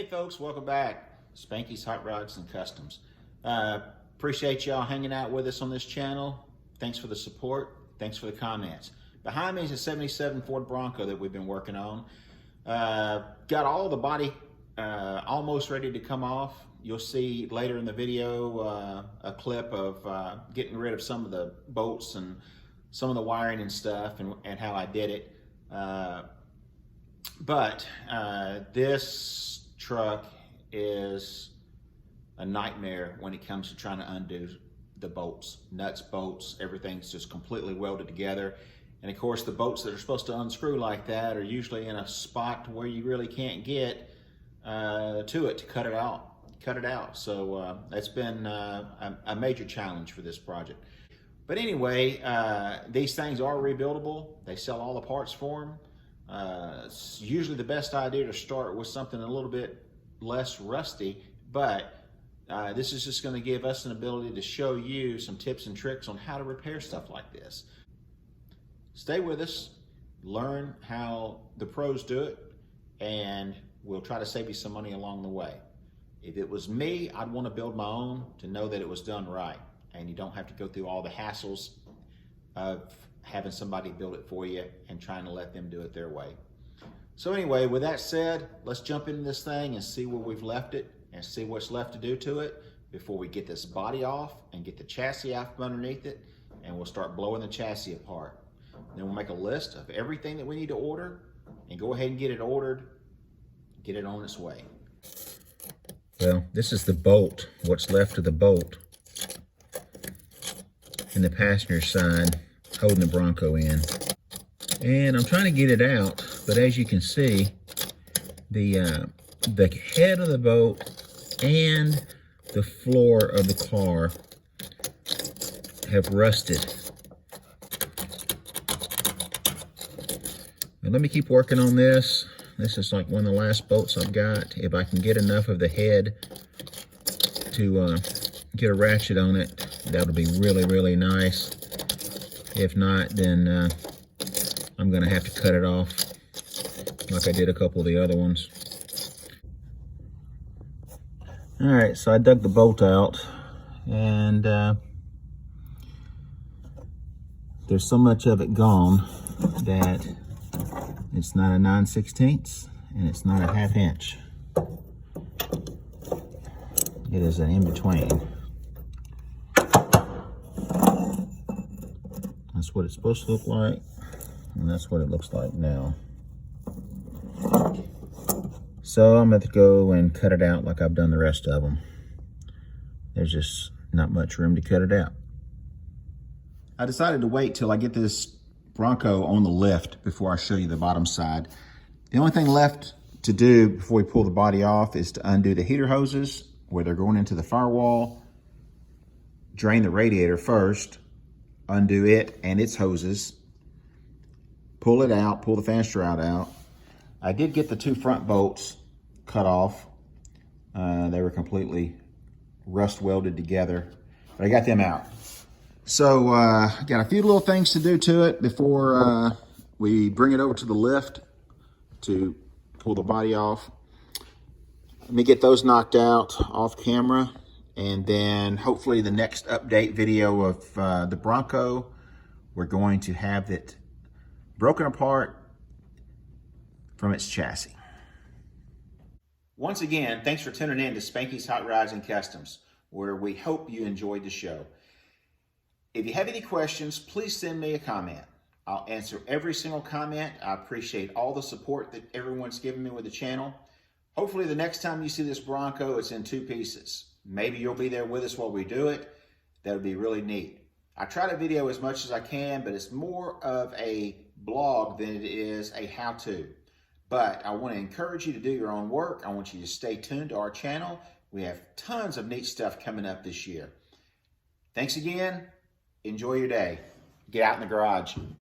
Hey folks, welcome back. Spanky's Hot Rods and Customs. Appreciate y'all hanging out with us on this channel. Thanks for the support. Thanks for the comments. Behind me is a 77 Ford Bronco that we've been working on. Got all the body almost ready to come off. You'll see later in the video a clip of getting rid of some of the bolts and some of the wiring and stuff and how I did it. But this truck is a nightmare when it comes to trying to undo the bolts. Nuts, bolts, everything's just completely welded together. And of course the bolts that are supposed to unscrew like that are usually in a spot where you really can't get to it to cut it out. So that's been a major challenge for this project. But anyway, these things are rebuildable. They sell all the parts for them. It's usually the best idea to start with something a little bit less rusty, but this is just going to give us an ability to show you some tips and tricks on how to repair stuff like this. Stay with us, learn how the pros do it, and we'll try to save you some money along the way. If it was me, I'd want to build my own to know that it was done right, and you don't have to go through all the hassles of having somebody build it for you and trying to let them do it their way. So anyway, with that said, let's jump into this thing and see where we've left it and see what's left to do to it before we get this body off and get the chassis out from underneath it, and we'll start blowing the chassis apart. Then we'll make a list of everything that we need to order and go ahead and get it ordered, get it on its way. Well, this is the bolt, what's left of the bolt in the passenger side holding the Bronco in. And I'm trying to get it out, but as you can see, the head of the boat and the floor of the car have rusted. Now let me keep working on this. This is like one of the last bolts I've got. If I can get enough of the head to get a ratchet on it, that'll be really, really nice. If not, then I'm gonna have to cut it off like I did a couple of the other ones. All right, so I dug the bolt out, and there's so much of it gone that it's not a 9/16 and it's not a 1/2 inch. It is an in-between. That's what it's supposed to look like, and that's what it looks like now. So I'm going to go and cut it out like I've done the rest of them. There's just not much room to cut it out. I decided to wait till I get this Bronco on the lift before I show you the bottom side. The only thing left to do before we pull the body off is to undo the heater hoses where they're going into the firewall, drain the radiator first, undo it and its hoses, pull it out, pull the fan sprout out. I did get the 2 front bolts cut off. They were completely rust welded together, but I got them out. So got a few little things to do to it before we bring it over to the lift to pull the body off. Let me get those knocked out off camera, and then hopefully the next update video of the Bronco, we're going to have it broken apart from its chassis. Once again, thanks for tuning in to Spanky's Hot Rods and Customs, where we hope you enjoyed the show. If you have any questions, please send me a comment. I'll answer every single comment. I appreciate all the support that everyone's given me with the channel. Hopefully the next time you see this Bronco, it's in 2 pieces. Maybe you'll be there with us while we do it. That would be really neat. I try to video as much as I can, but it's more of a blog than it is a how-to. But I want to encourage you to do your own work. I want you to stay tuned to our channel. We have tons of neat stuff coming up this year. Thanks again. Enjoy your day. Get out in the garage.